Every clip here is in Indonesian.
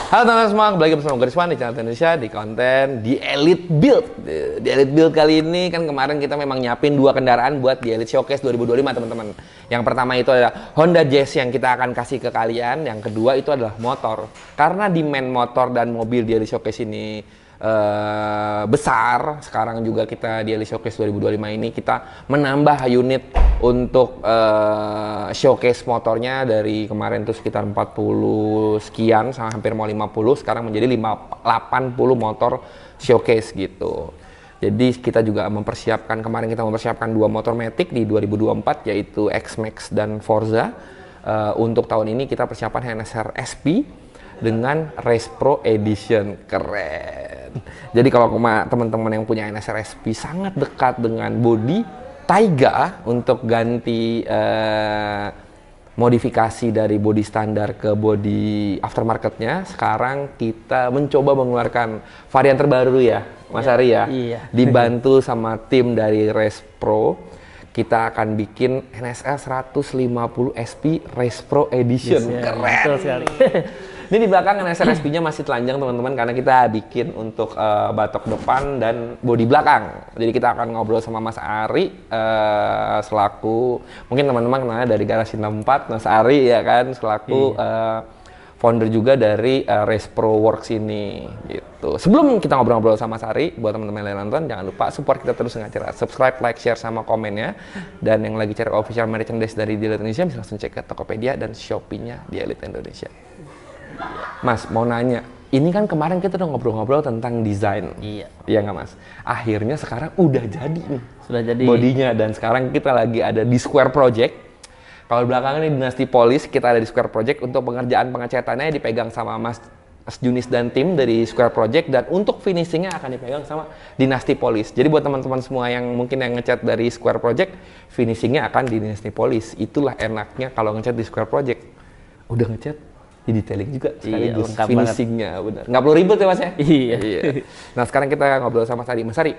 Halo teman-teman semua, kembali lagi bersama gue Rizwan di channel Indonesia di konten di Elite Build. Di Elite Build kali ini kan kemarin kita memang nyiapin 2 kendaraan buat di Elite Showcase 2025 teman-teman. Yang pertama itu adalah Honda Jazz yang kita akan kasih ke kalian. Yang kedua itu adalah motor. Karena demand motor dan mobil di Elite Showcase ini besar, sekarang juga kita di Elite Showcase 2025 ini kita menambah unit untuk showcase motornya dari kemarin tuh sekitar 40 sekian sampai hampir mau 50, sekarang menjadi 80 motor showcase gitu. Jadi kita juga mempersiapkan, kemarin kita mempersiapkan 2 motor Matic di 2024 yaitu X-Max dan Forza. Untuk tahun ini kita persiapan NSR SP dengan Race Pro Edition. Keren. Jadi kalau teman-teman yang punya NSR SP sangat dekat dengan bodi Taiga untuk ganti modifikasi dari bodi standar ke bodi aftermarketnya, sekarang kita mencoba mengeluarkan varian terbaru ya Mas Ari ya. Iya. Dibantu sama tim dari Race Pro, kita akan bikin NSR 150 SP Race Pro Edition. Yes, ya, keren. betul sekali. Ini di belakang NSR SP-nya masih telanjang teman-teman karena kita bikin untuk batok depan dan bodi belakang. Jadi kita akan ngobrol sama Mas Ari selaku, mungkin teman-teman kenalnya dari Garasi 64, Mas Ari ya kan, selaku founder juga dari Race Pro Works ini gitu. Sebelum kita ngobrol-ngobrol sama Mas Ari, buat teman-teman yang nonton jangan lupa support kita terus dengan cara subscribe, like, share sama komennya. Dan yang lagi cari official merchandise dari di Elite Indonesia bisa langsung cek ke Tokopedia dan Shopee-nya di Elite Indonesia. Mas, mau nanya, ini kan kemarin kita udah ngobrol-ngobrol tentang desain. Iya. Iya nggak Mas? Akhirnya sekarang udah jadi nih. Sudah jadi. Bodinya, dan sekarang kita lagi ada di Square Project. Kalau belakangan ini Dynasty Polish, kita ada di Square Project untuk pengerjaan pengecatannya dipegang sama Mas Junis dan tim dari Square Project, dan untuk finishingnya akan dipegang sama Dynasty Polish. Jadi buat teman-teman semua yang mungkin yang ngecat dari Square Project, finishingnya akan di Dynasty Polish. Itulah enaknya kalau ngecat di Square Project. Udah ngecat, di detailing juga sekaligus finishingnya, benar. Nggak perlu ribet ya Mas ya? Iya. Nah sekarang kita ngobrol sama Mas Ari. Mas Ari,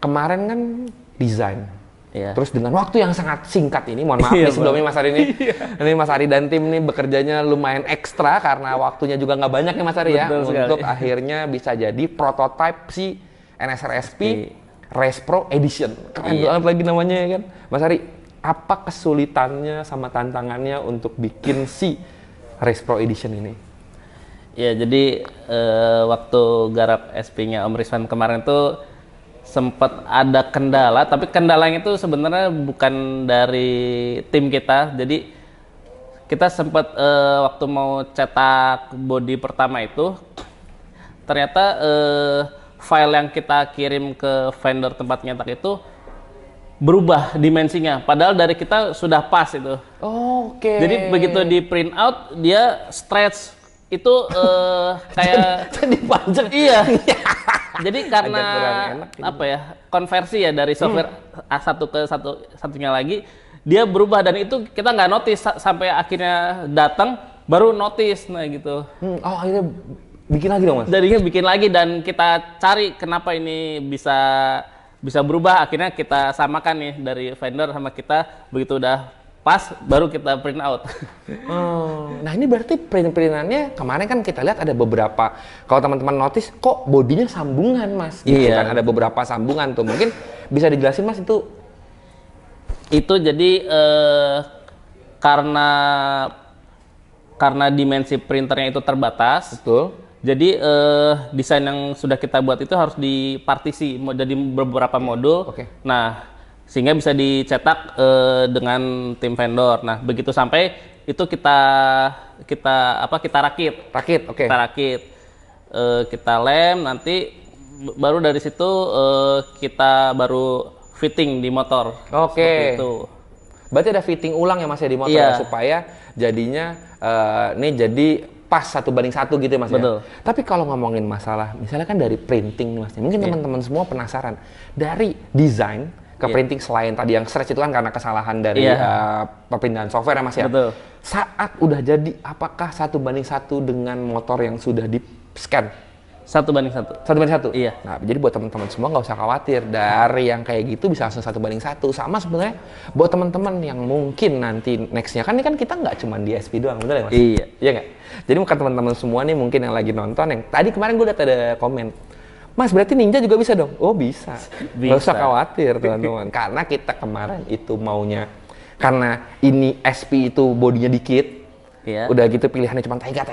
kemarin kan desain. Iya. Terus dengan waktu yang sangat singkat ini, mohon maaf nih sebelumnya Mas Ari ini. Ini Mas Ari dan tim nih bekerjanya lumayan ekstra karena waktunya juga nggak banyak ya Mas Ari ya. Untuk akhirnya bisa jadi prototype si NSR SP Race Pro Edition. Keren banget lagi namanya ya kan. Mas Ari, apa kesulitannya sama tantangannya untuk bikin si Race Pro Edition ini? Ya, jadi waktu garap SP-nya Om Rizwan kemarin tuh sempat ada kendala, tapi kendalanya itu sebenarnya bukan dari tim kita. Jadi kita sempat waktu mau cetak bodi pertama itu, ternyata file yang kita kirim ke vendor tempat nyetak itu berubah dimensinya, padahal dari kita sudah pas itu. Oke. Jadi begitu di print out dia stretch itu kayak jadi panjang. Iya. Jadi karena enak, gitu. apa ya, konversi ya dari software A1 ke satunya lagi, dia berubah, dan itu kita nggak notice sampai akhirnya datang baru notice, nah gitu. Oh, akhirnya bikin lagi dong Mas? Jadinya bikin lagi, dan kita cari kenapa ini bisa berubah. Akhirnya kita samakan nih dari vendor sama kita, begitu udah pas baru kita print out. Nah ini berarti print-printannya kemarin kan kita lihat ada beberapa, kalau teman-teman notice kok bodinya sambungan Mas, gitu Iya. kan, ada beberapa sambungan tuh, mungkin bisa dijelasin Mas itu? Itu jadi karena dimensi printernya itu terbatas. Betul. Jadi desain yang sudah kita buat itu harus dipartisi jadi beberapa modul. Oke. Nah, sehingga bisa dicetak dengan tim vendor. Nah, begitu sampai itu kita rakit. Rakit, oke. Kita rakit, kita lem, nanti baru dari situ kita baru fitting di motor. Oke. Seperti itu. Berarti ada fitting ulang ya Mas ya di motor Iya. ya, supaya jadinya ini jadi pas 1:1 gitu ya Mas. Betul. Ya. Tapi kalau ngomongin masalah, misalnya kan dari printing Mas, mungkin teman-teman semua penasaran dari desain ke printing, selain tadi yang stretch itu kan karena kesalahan dari perpindahan software ya Mas ya. Betul. Saat udah jadi, apakah 1:1 dengan motor yang sudah di scan? 1:1. 1:1? Iya. Nah, jadi buat teman-teman semua nggak usah khawatir. Dari yang kayak gitu bisa langsung 1:1. Sama sebenarnya buat teman-teman yang mungkin nanti next-nya, kan ini kan kita nggak cuma di SP doang, bener ya Mas? Iya. Iya nggak? Jadi bukan teman-teman semua nih mungkin yang lagi nonton, yang tadi kemarin gue liat ada komen, Mas berarti Ninja juga bisa dong? Oh bisa. Nggak usah khawatir teman-teman. Karena kita kemarin itu maunya, karena ini SP itu bodinya dikit, Iya. udah gitu pilihannya cuma Taiga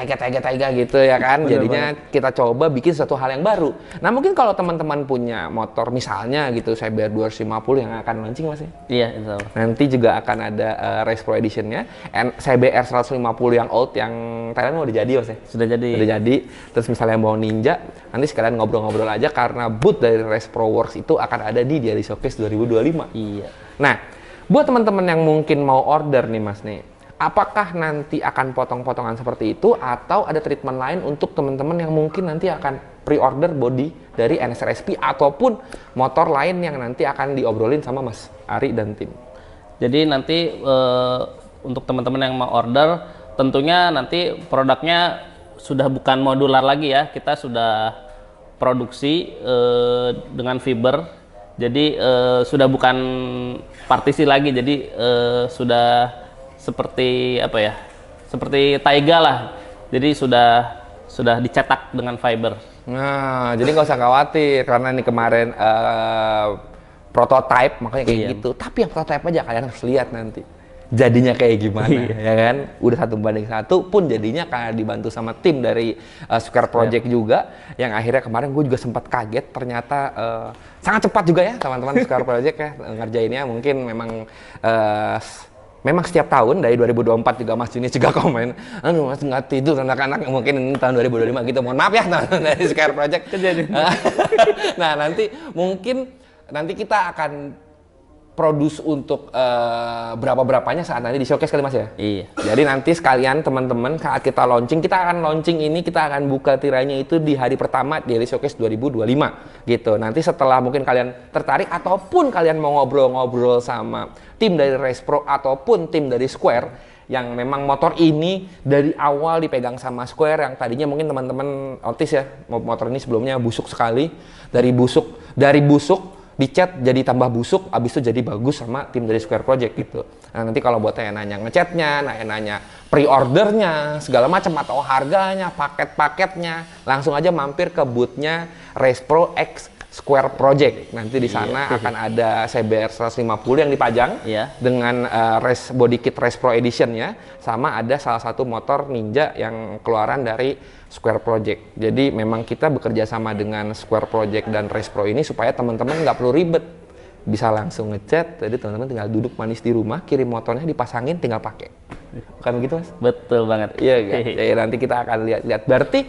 gitu ya kan. Jadinya kita coba bikin satu hal yang baru. Nah mungkin kalau teman-teman punya motor misalnya gitu CBR 250 yang akan launching Mas ya? Iya, insya Allah. Nanti juga akan ada Race Pro Edition-nya. CBR 150 yang old yang Thailand udah jadi Mas ya? Sudah jadi. Udah jadi. Terus misalnya mau Ninja, nanti sekalian ngobrol-ngobrol aja karena booth dari Race Pro Works itu akan ada di Daily Showcase 2025. Iya. Nah, buat teman-teman yang mungkin mau order nih Mas nih, apakah nanti akan potong-potongan seperti itu atau ada treatment lain untuk teman-teman yang mungkin nanti akan pre-order body dari NSR SP ataupun motor lain yang nanti akan diobrolin sama Mas Ari dan tim? Jadi nanti untuk teman-teman yang mau order, tentunya nanti produknya sudah bukan modular lagi ya. Kita sudah produksi dengan fiber. Jadi sudah bukan partisi lagi. Jadi sudah seperti apa ya? Seperti Taiga lah. Jadi sudah dicetak dengan fiber. Nah, jadi nggak usah khawatir karena ini kemarin prototype makanya kayak gitu. Tapi yang prototype aja kalian harus lihat nanti jadinya kayak gimana, ya kan? Udah 1:1 pun jadinya karena dibantu sama tim dari Square Project juga, yang akhirnya kemarin gue juga sempat kaget ternyata sangat cepat juga ya teman-teman Square Project ya ngerjainnya. Mungkin memang setiap tahun dari 2024 juga Mas Junis juga komen, aduh Mas nggak tidur anak-anak, mungkin ini tahun 2025 gitu, mohon maaf ya teman-teman dari Square Project. Nah nanti kita akan produce untuk berapa-berapanya saat nanti di showcase kali Mas ya? Iya. Jadi nanti sekalian teman-teman saat kita launching, kita akan buka tirainya itu di hari pertama di Showcase 2025 gitu. Nanti setelah mungkin kalian tertarik ataupun kalian mau ngobrol-ngobrol sama tim dari Race Pro ataupun tim dari Square yang memang motor ini dari awal dipegang sama Square, yang tadinya mungkin teman-teman notice ya, motor ini sebelumnya busuk sekali, dari busuk dicat jadi tambah busuk, abis itu jadi bagus sama tim dari Square Project gitu. Nah, nanti kalau buat nanya ngecatnya, nanya pre-ordernya, segala macam atau harganya, paket-paketnya, langsung aja mampir ke boothnya Race Pro X Square Project. Nanti di sana akan ada CBR 150 yang dipajang dengan body kit Race Pro Edition ya, sama ada salah satu motor Ninja yang keluaran dari Square Project. Jadi memang kita bekerja sama dengan Square Project dan Race Pro ini supaya teman-teman nggak perlu ribet, bisa langsung ngechat. Jadi teman-teman tinggal duduk manis di rumah, kirim motornya dipasangin, tinggal pakai. Bukan begitu Mas? Betul banget. Iya kan? Jadi nanti kita akan lihat. Berarti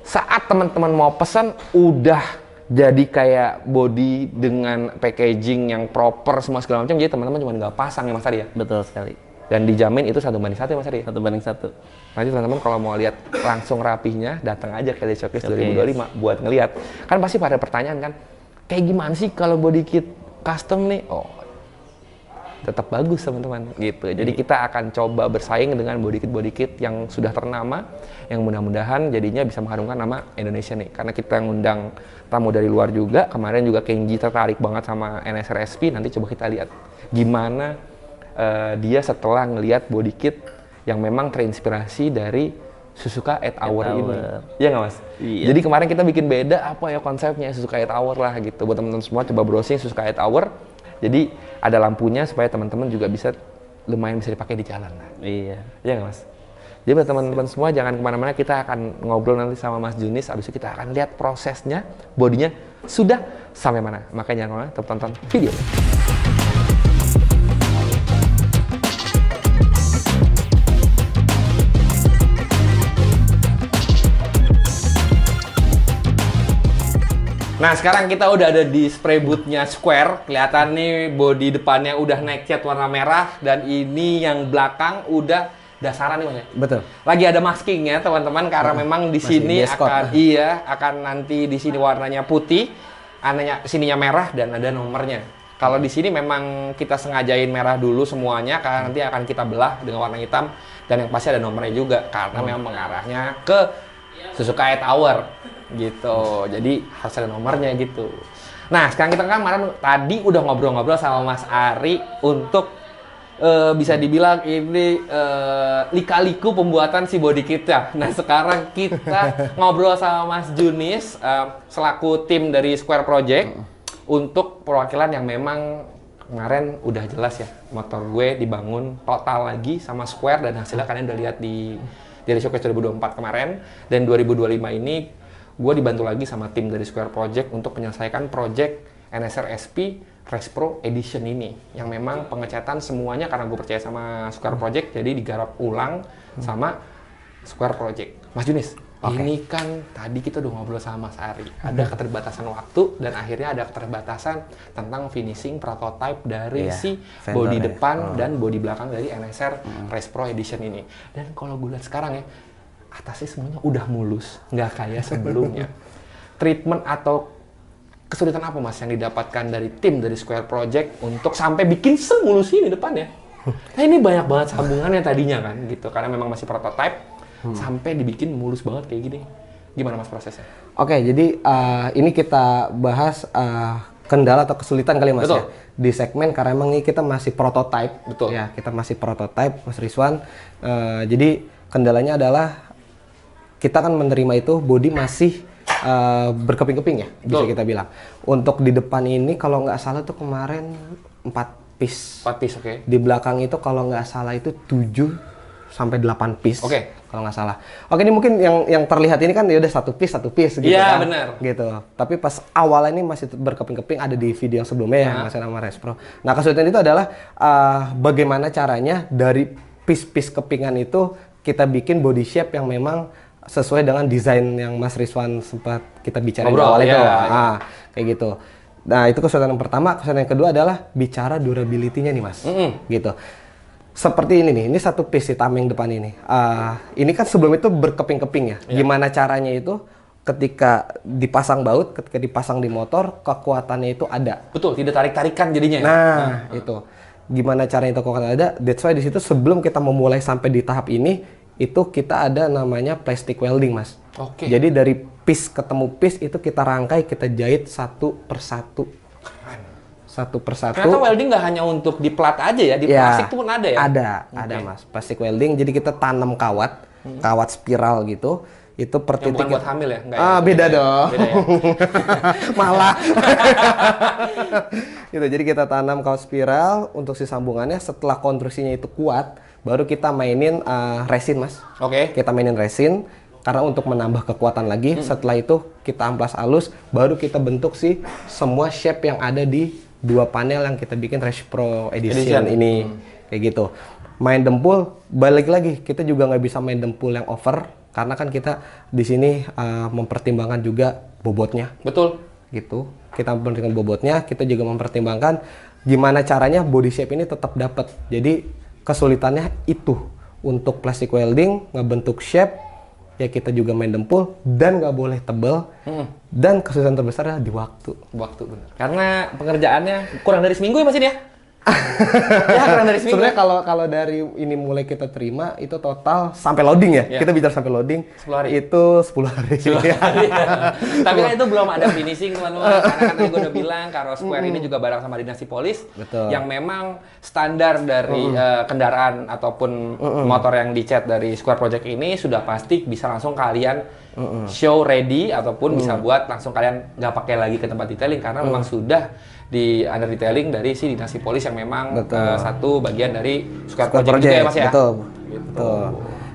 saat teman-teman mau pesan udah jadi kayak body dengan packaging yang proper semua segala macam. Jadi teman-teman cuma nggak pasang ya Mas Ari ya? Betul sekali. Dan dijamin itu 1:1 ya Mas Ari? 1:1. Nanti teman-teman kalau mau lihat langsung rapihnya, datang aja ke Daily Showcase 2025 buat ngelihat. Kan pasti pada pertanyaan kan, kayak gimana sih kalau body kit custom nih? Oh, tetap bagus teman-teman gitu. Jadi kita akan coba bersaing dengan body kit yang sudah ternama, yang mudah-mudahan jadinya bisa mengharumkan nama Indonesia nih. Karena kita ngundang tamu dari luar juga, kemarin juga Kenji tertarik banget sama NSR SP. Nanti coba kita lihat gimana dia setelah ngelihat body kit yang memang terinspirasi dari Suzuka 8 Hour ini. Iya nggak Mas? Iya. Jadi kemarin kita bikin beda apa ya konsepnya Suzuka 8 Hour lah gitu. Buat teman-teman semua coba browsing Suzuka 8 Hour. Jadi ada lampunya supaya teman-teman juga bisa lumayan bisa dipakai di jalan lah. Iya. Iya nggak Mas? Jadi buat teman-teman semua jangan kemana-mana, kita akan ngobrol nanti sama Mas Junis. Abis itu kita akan lihat prosesnya, bodinya sudah sampai mana. Makanya jangan kemana, tetap tonton video. Nah sekarang kita udah ada di spray booth-nya Square. Kelihatan nih bodi depannya udah naik cat warna merah, dan ini yang belakang udah dasaran nih Mas ya? Betul. Lagi ada masking ya teman-teman, karena memang di sini akan nanti di sini warnanya putih, sininya merah dan ada nomornya. Kalau di sini memang kita sengajain merah dulu semuanya karena nanti akan kita belah dengan warna hitam, dan yang pasti ada nomornya juga karena memang mengarahnya ke Suzuka 8 Hour. gitu. Jadi harus ada nomornya gitu. Nah, sekarang kita kan kemarin tadi udah ngobrol-ngobrol sama Mas Ari untuk bisa dibilang ini lika-liku pembuatan si body kit ya. Nah, sekarang kita ngobrol sama Mas Junis selaku tim dari Square Project untuk perwakilan yang memang kemarin udah jelas ya, motor gue dibangun total lagi sama Square dan hasilnya kalian udah lihat di Daily Showcase 2024 kemarin. Dan 2025 ini gue dibantu lagi sama tim dari Square Project untuk menyelesaikan project NSR SP Race Pro Edition ini yang memang pengecatan semuanya karena gue percaya sama Square Project, jadi digarap ulang sama Square Project. Mas Junis, ini kan tadi kita udah ngobrol sama Mas Ari, ada keterbatasan waktu dan akhirnya ada keterbatasan tentang finishing prototype dari si bodi depan dan bodi belakang dari NSR Race Pro Edition ini. Dan kalau gue lihat sekarang ya, atasnya semuanya udah mulus, nggak kayak sebelumnya. Treatment atau kesulitan apa Mas yang didapatkan dari tim dari Square Project untuk sampai bikin semulus ini depannya? Nah, ini banyak banget sambungannya tadinya kan gitu, karena memang masih prototype sampai dibikin mulus banget kayak gini. Gimana Mas prosesnya? Oke, jadi ini kita bahas kendala atau kesulitan kali Mas. Betul. Ya di segmen karena memang ini kita masih prototype. Betul. Ya, kita masih prototype Mas Rizwan. Jadi kendalanya adalah kita kan menerima itu body masih berkeping-keping ya, bisa kita bilang. Untuk di depan ini kalau nggak salah tuh kemarin 4 piece. 4 piece, oke. Di belakang itu kalau nggak salah itu 7 sampai 8 piece. Oke. Kalau nggak salah. Oke, ini mungkin yang terlihat ini kan ya udah satu piece gitu Iya, kan. benar. Gitu. Tapi pas awal ini masih berkeping-keping, ada di video yang sebelumnya ya, masih nama Race Pro. Nah, kesulitan itu adalah bagaimana caranya dari piece-piece kepingan itu kita bikin body shape yang memang sesuai dengan desain yang Mas Rizwan sempat kita bicara di awal itu. Kayak gitu. Nah, itu kesulitan yang pertama. Kesulitan yang kedua adalah bicara durability-nya nih, Mas. Gitu. Seperti ini nih, ini satu piece tameng depan ini. Ini kan sebelum itu berkeping-keping ya. Gimana caranya itu ketika dipasang baut, ketika dipasang di motor, kekuatannya itu ada. Betul, tidak tarik-tarikan jadinya. Nah, itu. Gimana caranya itu kekuatan ada? That's why di situ sebelum kita memulai sampai di tahap ini, itu kita ada namanya plastic welding, Mas. Oke. Jadi dari piece ketemu piece itu kita rangkai, kita jahit satu persatu. Satu persatu. Ternyata welding nggak hanya untuk di plat aja ya, di plastik pun ada ya? Ada Mas. Plastic welding, jadi kita tanam kawat, kawat spiral gitu. Itu per Yang titik. bukan buat hamil ya? Nggak Beda dong. Beda ya? Malah. Gitu, jadi kita tanam kawat spiral untuk si sambungannya. Setelah konstruksinya itu kuat, baru kita mainin resin, Mas. Oke. Kita mainin resin karena untuk menambah kekuatan lagi. Setelah itu kita amplas halus, baru kita bentuk si semua shape yang ada di 2 panel yang kita bikin Race Pro Edition ini. Kayak gitu. Main dempul, balik lagi kita juga nggak bisa main dempul yang over karena kan kita di sini mempertimbangkan juga bobotnya. Betul. Gitu. Kita mempertimbangkan bobotnya, kita juga mempertimbangkan gimana caranya body shape ini tetap dapat. Jadi kesulitannya itu untuk plastic welding, ngebentuk shape, ya kita juga main dempul dan nggak boleh tebel. Dan kesulitan terbesar adalah di waktu. Waktu, benar. Karena pengerjaannya kurang dari seminggu ya Mas ini ya? Ya, kurang dari seminggu. Sebenarnya kalau dari ini mulai kita terima itu total sampai loading ya. Kita bicara sampai loading 10 hari. Itu 10 hari. 10 hari. Tapi kan itu belum ada finishing teman-teman. Karena kan tadi gue udah bilang Karo Square ini juga bareng sama Dinasti Polis. Betul. Yang memang standar dari kendaraan ataupun motor yang dicat dari Square Project ini sudah pasti bisa langsung kalian show ready ataupun bisa buat langsung kalian nggak pakai lagi ke tempat detailing karena memang sudah di under detailing dari si Dinasti Polis yang memang satu bagian dari Square Project juga ya Mas ya. Betul. Betul.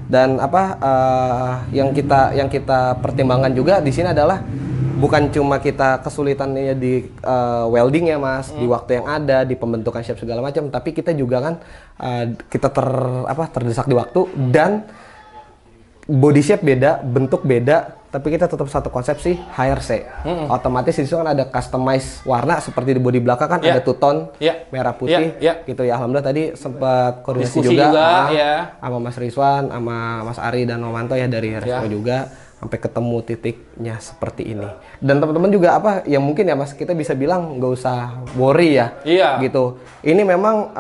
Dan yang kita pertimbangkan juga di sini adalah bukan cuma kita kesulitannya di welding ya Mas, di waktu yang ada, di pembentukan shape segala macam, tapi kita juga kan kita terdesak di waktu dan body shape beda, bentuk beda, tapi kita tetap satu konsepsi HRC. Otomatis di situ kan ada customize warna seperti di body belakang kan ada two tone merah putih gitu ya. Alhamdulillah tadi sempat koordinasi juga sama Mas Rizwan, sama Mas Ari dan Nomanto ya dari Respo juga sampai ketemu titiknya seperti ini. Dan teman-teman juga yang mungkin ya Mas kita bisa bilang nggak usah worry ya. Gitu. Ini memang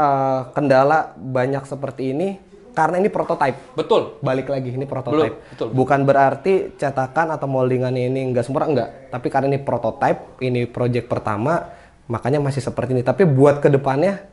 kendala banyak seperti ini. karena ini prototype. Betul. Balik lagi, ini prototype. Betul. Bukan berarti cetakan atau moldingannya ini nggak sempurna, enggak. Tapi karena ini prototype, ini project pertama, makanya masih seperti ini. Tapi buat kedepannya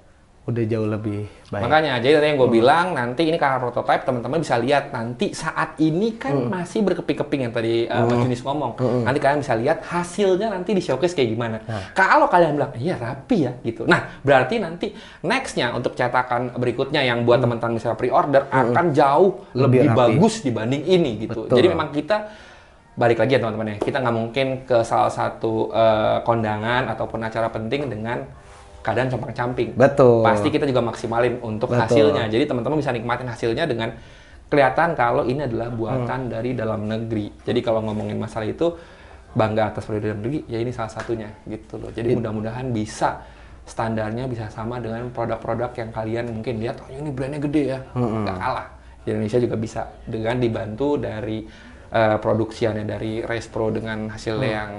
udah jauh lebih baik. Makanya, jadi tadi yang gue bilang, nanti ini karena prototype, teman-teman bisa lihat nanti saat ini kan masih berkeping-keping yang tadi Mas Junis ngomong. Nanti kalian bisa lihat hasilnya nanti di showcase kayak gimana. Kalau kalian bilang, iya rapi ya gitu. Nah, berarti nanti next-nya untuk cetakan berikutnya yang buat teman-teman bisa pre-order akan jauh lebih bagus dibanding ini gitu. Betul. Jadi memang kita balik lagi ya teman-teman ya, kita nggak mungkin ke salah satu kondangan ataupun acara penting dengan keadaan compang-camping. Betul. Pasti kita juga maksimalin untuk hasilnya. Jadi teman-teman bisa nikmatin hasilnya dengan kelihatan kalau ini adalah buatan dari dalam negeri. Jadi kalau ngomongin masalah itu, bangga atas produk dalam negeri, ya ini salah satunya gitu loh. Jadi mudah-mudahan bisa standarnya bisa sama dengan produk-produk yang kalian mungkin lihat, oh ini brandnya gede ya, nggak kalah. Di Indonesia juga bisa dengan dibantu dari produksiannya dari Race Pro dengan hasil yang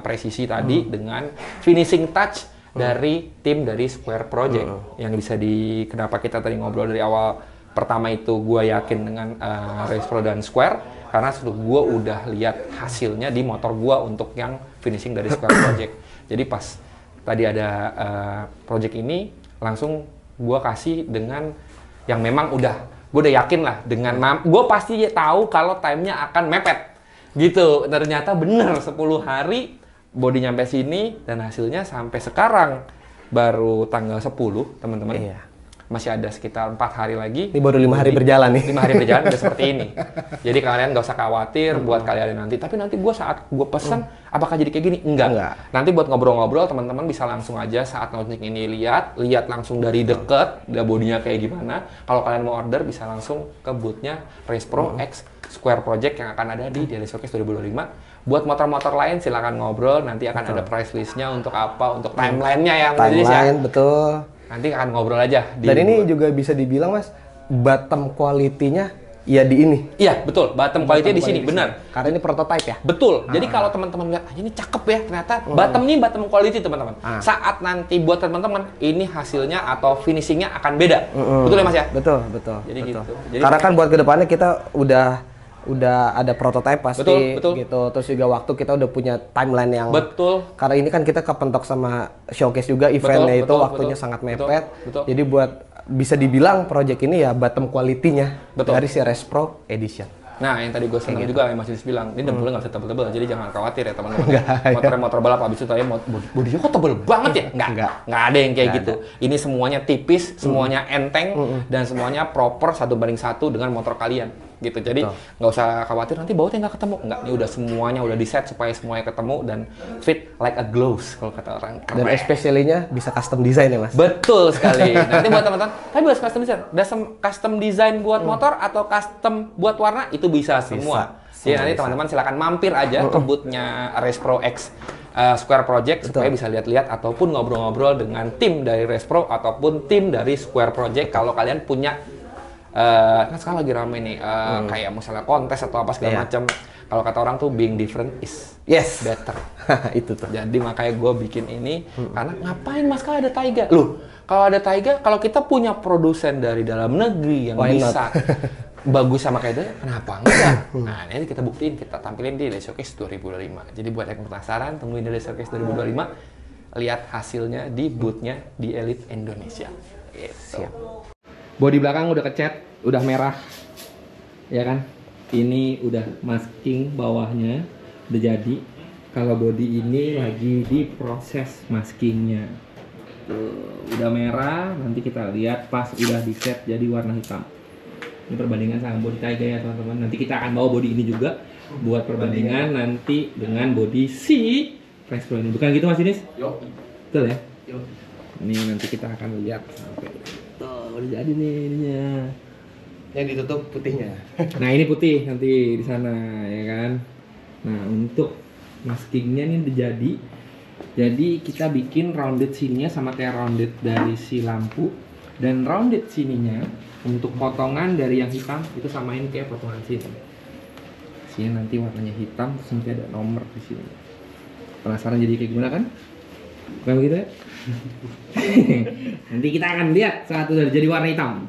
presisi tadi, dengan finishing touch dari tim dari Square Project yang bisa kenapa kita tadi ngobrol dari awal pertama itu gue yakin dengan Race Pro dan Square karena gue udah lihat hasilnya di motor gue untuk yang finishing dari Square Project. Jadi pas tadi ada project ini langsung gue kasih dengan yang memang gue udah yakin lah dengan gue pasti tahu kalau timenya akan mepet gitu. Ternyata bener 10 hari body nyampe sini dan hasilnya sampai sekarang baru tanggal 10 teman-teman. Iya. Masih ada sekitar 4 hari lagi. Ini baru 5 hari berjalan nih. 5 hari berjalan udah seperti ini. Jadi kalian nggak usah khawatir buat kalian nanti. Tapi nanti saat gue pesan, apakah jadi kayak gini? Enggak. Nanti buat ngobrol-ngobrol teman-teman bisa langsung aja saat launching ini lihat langsung dari deket, bodinya kayak gimana. Kalau kalian mau order bisa langsung ke boothnya Race Pro X Square Project yang akan ada di Daily Showcase 2025. Buat motor-motor lain silakan ngobrol, nanti akan ada price list-nya untuk apa, untuk timeline-nya yang timeline, betul. Nanti akan ngobrol aja. Dan ini juga bisa dibilang Mas, bottom quality-nya ya di ini. Iya, betul. Bottom quality-nya di sini, benar. Karena ini prototype ya? Betul. Jadi kalau teman-teman lihat, ini cakep ya, ternyata bottom quality teman-teman. Saat nanti buat teman-teman, ini hasilnya atau finishing-nya akan beda. Betul ya Mas ya? Betul. Jadi betul. gitu. Jadi karena kan buat kedepannya kita udah ada prototype pasti betul. gitu. Terus juga waktu kita udah punya timeline yang karena ini kan kita kepentok sama showcase juga eventnya itu waktunya sangat mepet. Jadi buat bisa dibilang project ini ya bottom quality-nya dari si Race Pro Edition. Nah, yang tadi gue senang juga yang Mas Yus bilang, ini dempulnya nggak bisa tebel-tebel, jadi jangan khawatir ya teman-teman. Motor balap abis itu tanya bodinya kok tebel banget ya? Nggak ada yang kayak gitu. Ini semuanya tipis, semuanya enteng, dan semuanya proper 1:1 dengan motor kalian. Gitu. Jadi nggak usah khawatir nanti bautnya nggak ketemu. Nggak, ini udah semuanya udah di set supaya semuanya ketemu dan fit like a gloves kalau kata orang. Dan especially-nya bisa custom design ya Mas? Betul sekali. Nanti buat teman-teman, tapi buat custom design, ada custom design buat motor atau custom buat warna itu bisa semua. Jadi nanti teman-teman silakan mampir aja ke booth-nya Race Pro X Square Project supaya bisa lihat-lihat ataupun ngobrol-ngobrol dengan tim dari Race Pro ataupun tim dari Square Project kalau kalian punya kan sekarang lagi rame nih kayak misalnya kontes atau apa segala macam. Kalau kata orang tuh being different is better. Itu tuh. Jadi makanya gue bikin ini karena ngapain Mas kalau ada Taiga? Loh, kalau ada Taiga, kalau kita punya produsen dari dalam negeri yang bisa bagus sama kayak dia, kenapa enggak? Nah, ini kita buktiin, kita tampilin di Daily Showcase 2025. Jadi buat yang penasaran, tungguin Daily Showcase 2025, lihat hasilnya di booth-nya di Elite Indonesia. Gitu. Bodi belakang udah kecat, udah merah, ya kan? Ini udah masking bawahnya, udah jadi. Kalau bodi ini lagi di proses maskingnya. Udah merah, nanti kita lihat pas udah di set jadi warna hitam. Ini perbandingan sama bodi Taiga ya teman-teman. Nanti kita akan bawa bodi ini juga buat perbandingan nanti dengan bodi si Race Pro ini. Bukan gitu Mas Dinis? Yo. Betul ya? Yo. Ini nanti kita akan lihat sampai udah jadi nih ininya. Yang ditutup putihnya. Nah ini putih nanti di sana ya kan. Nah untuk maskingnya ini udah jadi. Jadi kita bikin rounded sininya sama kayak rounded dari si lampu dan rounded sininya untuk potongan dari yang hitam itu samain kayak potongan sini. Sini nanti warnanya hitam terus nanti ada nomor di sini. Penasaran jadi kayak gimana kan? Bukan begitu ya? Nanti kita akan lihat saat udah jadi warna hitam.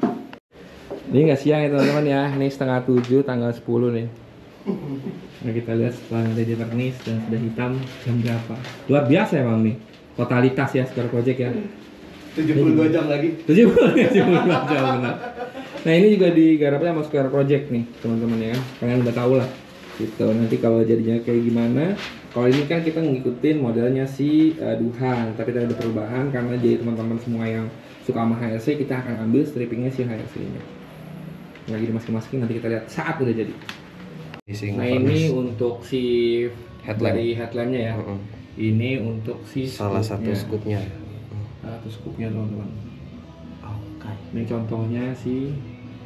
Ini nggak siang ya teman-teman ya. Ini setengah 7 tanggal 10 nih. Nah, kita lihat setelah ready furnish dan sudah hitam jam berapa. Luar biasa emang nih. Totalitas ya Square Project ya. 72 jam lagi. 72 jam benar. Nah ini juga digarapnya sama Square Project nih teman-teman ya. Kalian udah tahu lah. Gitu. Nanti kalau jadinya kayak gimana. Kalau ini kan kita ngikutin modelnya si Duhan, tapi ada perubahan karena jadi teman-teman semua yang suka sama HRC, kita akan ambil strippingnya si HRC-nya. Lagi dimasking-masking, nanti kita lihat saat udah jadi. Nah ini untuk si dari headlampnya ya. Ini untuk si salah satu scoopnya. Salah satu scoopnya teman-teman. Oke. Ini contohnya si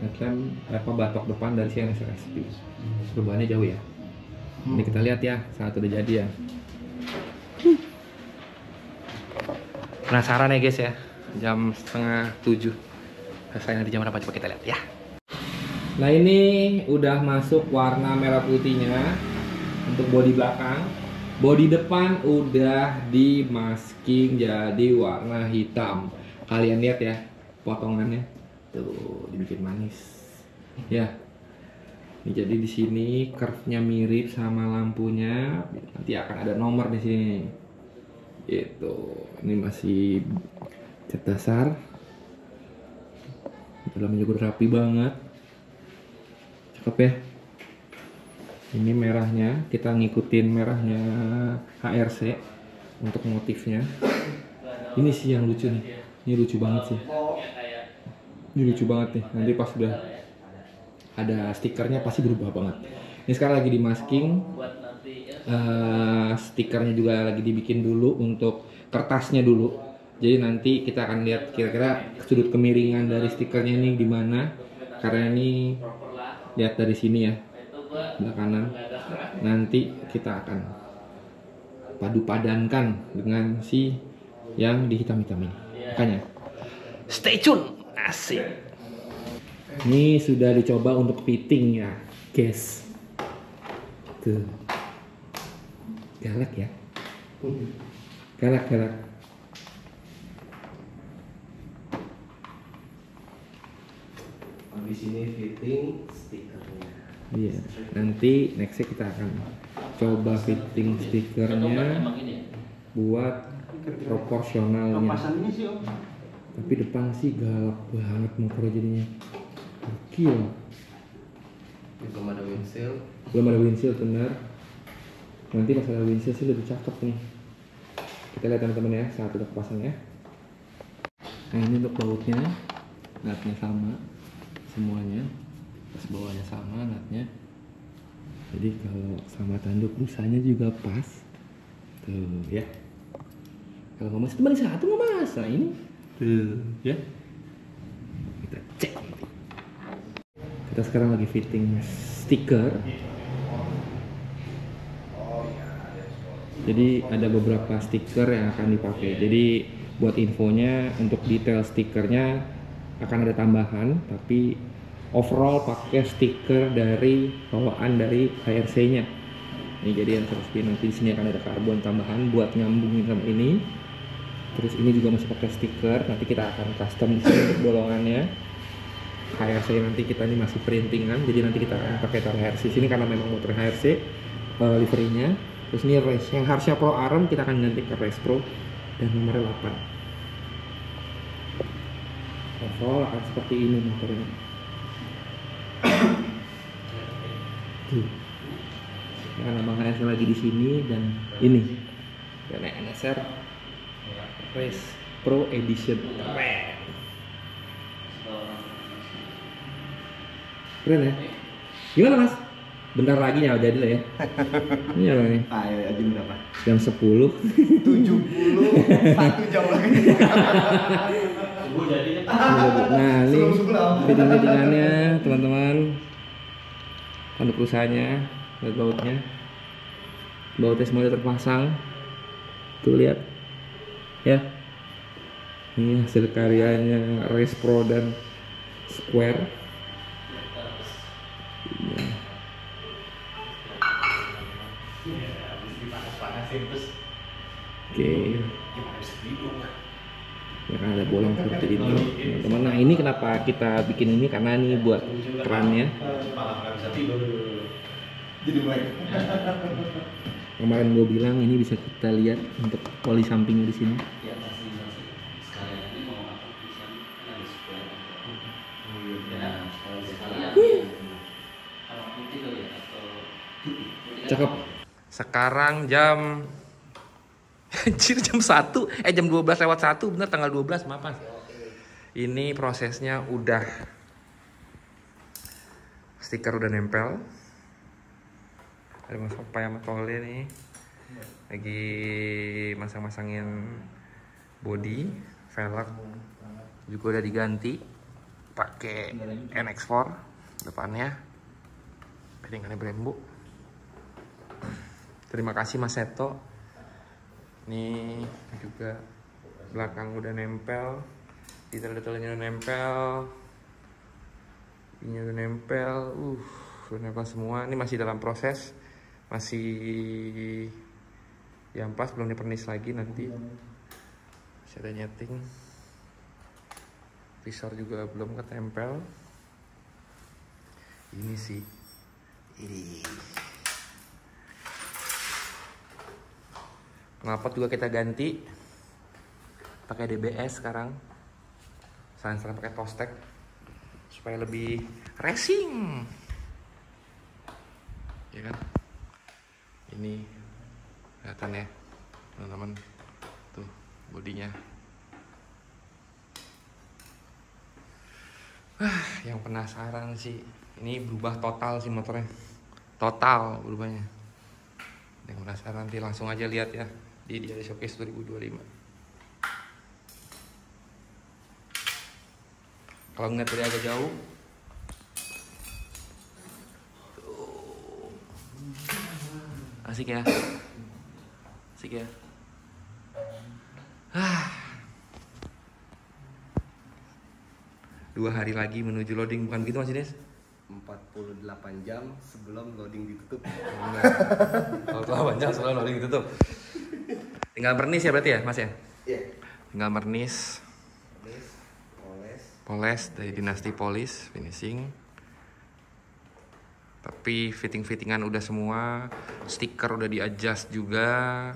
headlamp batok depan dari si NSRSP. Perubahannya jauh ya. Ini kita lihat ya saat udah jadi ya. Penasaran ya guys ya. Jam setengah 7. Selesai nanti jam berapa coba kita lihat ya. Nah ini udah masuk warna merah putihnya untuk bodi belakang. Bodi depan udah di masking jadi warna hitam. Kalian lihat ya potongannya. Tuh dibikin manis. Ya. Ini jadi di sini curve-nya mirip sama lampunya. Nanti akan ada nomor di sini. Itu. Ini masih cat dasar. Dalamnya juga rapi banget. Cakep ya. Ini merahnya, kita ngikutin merahnya HRC untuk motifnya. Ini sih yang lucu nih. Ini lucu banget sih. Ini lucu banget nih. Nanti pas udah ada stikernya pasti berubah banget. Ini sekarang lagi di masking. Stikernya juga lagi dibikin dulu untuk kertasnya dulu. Jadi nanti kita akan lihat kira-kira sudut kemiringan dari stikernya ini di mana. Karena ini lihat dari sini ya, sebelah kanan. Nanti kita akan padu padankan dengan si yang dihitam-hitam ini. Makanya stay tune, asik. Ini sudah dicoba untuk fitting ya, guys. Tuh, galak ya, galak. Habis ini fitting stikernya. Iya, nanti nextnya kita akan coba fitting stikernya buat proporsionalnya. Tapi depan sih galak banget motornya jadinya. Gokil. Belum ada windshield. Belum ada windshield benar. Nanti pas ada windshield sih lebih cakep nih. Kita lihat teman-teman ya saat udah kepasang ya. Nah ini untuk bautnya, natnya sama semuanya. Pas bawahnya sama natnya. Jadi kalau sama tanduk busanya juga pas. Tuh ya. Kalau nggak mas itu balik satu nggak mas. Nah ini tuh ya. Kita cek. Kita sekarang lagi fitting stiker. Jadi ada beberapa stiker yang akan dipakai. Jadi buat infonya untuk detail stikernya akan ada tambahan, tapi overall pakai stiker dari bawaan dari HRC-nya. Ini jadi yang terus nanti di sini akan ada karbon tambahan buat nyambungin sama ini. Terus ini juga masih pakai stiker. Nanti kita akan custom di sini untuk bolongannya. HRC nanti kita ini masih printingan, jadi nanti kita akan pakai taruh HRC sini karena memang motor HRC liverinya. Terus ini race yang harusnya Pro Arm kita akan ganti ke Race Pro dan nomornya 8. Overall akan seperti ini motornya. Tuh. Karena Bang HRC lagi di sini dan ini dan NSR Race Pro Edition. Keren ya? Gimana mas? Bentar lagi nyawa jadi lah ya. Ini apa nih? Ayo jam berapa? Jam 10. 70. 1 jam lagi. Nah ini fitting-fittingannya teman-teman. Tanduk rusanya, lihat bautnya. Bautnya semuanya terpasang. Tuh lihat. Ya. Ini hasil karyanya Race Pro dan Square. Oke. Ya kan ada bolong seperti ini, teman-teman. Nah ini kenapa kita bikin ini, karena ini buat kerannya. Kemarin gue bilang ini bisa kita lihat untuk oli sampingnya di sini. Cakep. Sekarang jam anjir jam 1, jam 12 lewat 1, bener tanggal 12, maaf Mas. Ini prosesnya udah, stiker udah nempel. Ada Mas Opai sama Tole nih lagi masang-masangin body, velg juga udah diganti pakai NX4 depannya, paddingannya Brembo. Terima kasih Mas Seto. Nih juga belakang udah nempel, detail-detailnya udah nempel, ini udah nempel, udah nempel semua. Ini masih dalam proses, masih diamplas, belum dipernis lagi, nanti masih ada nyeting. Visor juga belum ketempel. Ini sih, ini knalpot juga kita ganti pakai DBS sekarang, sekarang pakai Tostek supaya lebih racing, ya kan? Ini kelihatan ya teman-teman, tuh bodinya. Yang penasaran sih, ini berubah total sih motornya, total berubahnya. Yang penasaran nanti langsung aja lihat ya di Diary Showcase 2025. Kalau ngeliat dari agak jauh, asik ya, asik ya. 2 hari lagi menuju loading, bukan gitu Mas Ines? 48 jam sebelum loading ditutup. Kalau 48 jam sebelum loading ditutup. Tinggal mernis ya berarti ya Mas ya? Iya. Tinggal mernis, poles dari Dinasti Polis Finishing. Tapi fitting-fittingan udah semua, stiker udah di-adjust juga,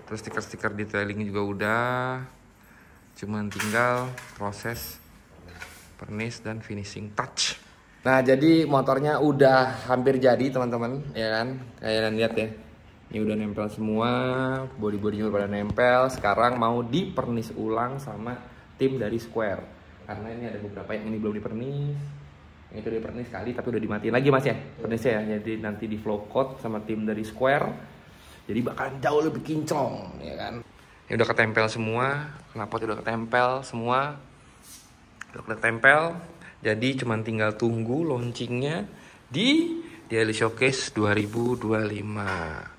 terus stiker-stiker detailing juga udah. Cuman tinggal proses pernis dan finishing touch. Nah, jadi motornya udah hampir jadi teman-teman, ya kan? Kalian lihat ya. Ini udah nempel semua, body-bodinya udah pada nempel. Sekarang mau dipernis ulang sama tim dari Square. Karena ini ada beberapa yang ini belum dipernis. Yang itu dipernis sekali tapi udah dimatiin lagi Mas ya, pernisnya ya. Jadi nanti di flow coat sama tim dari Square. Jadi bakalan jauh lebih kinclong, ya kan? Ini udah ketempel semua, knalpot udah ketempel semua. Udah ketempel. Jadi cuman tinggal tunggu launchingnya di Diary Showcase 2025.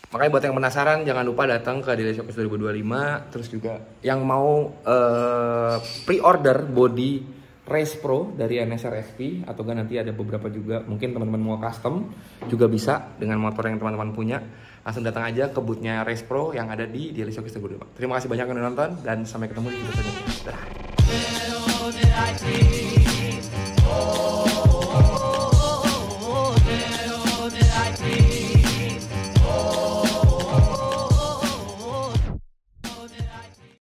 Makanya buat yang penasaran jangan lupa datang ke Diary Showcase 2025. Terus juga yang mau pre-order body Race Pro dari NSR SP, atau kan nanti ada beberapa juga mungkin teman-teman mau custom juga bisa dengan motor yang teman-teman punya. Langsung datang aja ke boothnya Race Pro yang ada di Diary Showcase 2025. Terima kasih banyak yang udah nonton dan sampai ketemu di video selanjutnya. Dadah.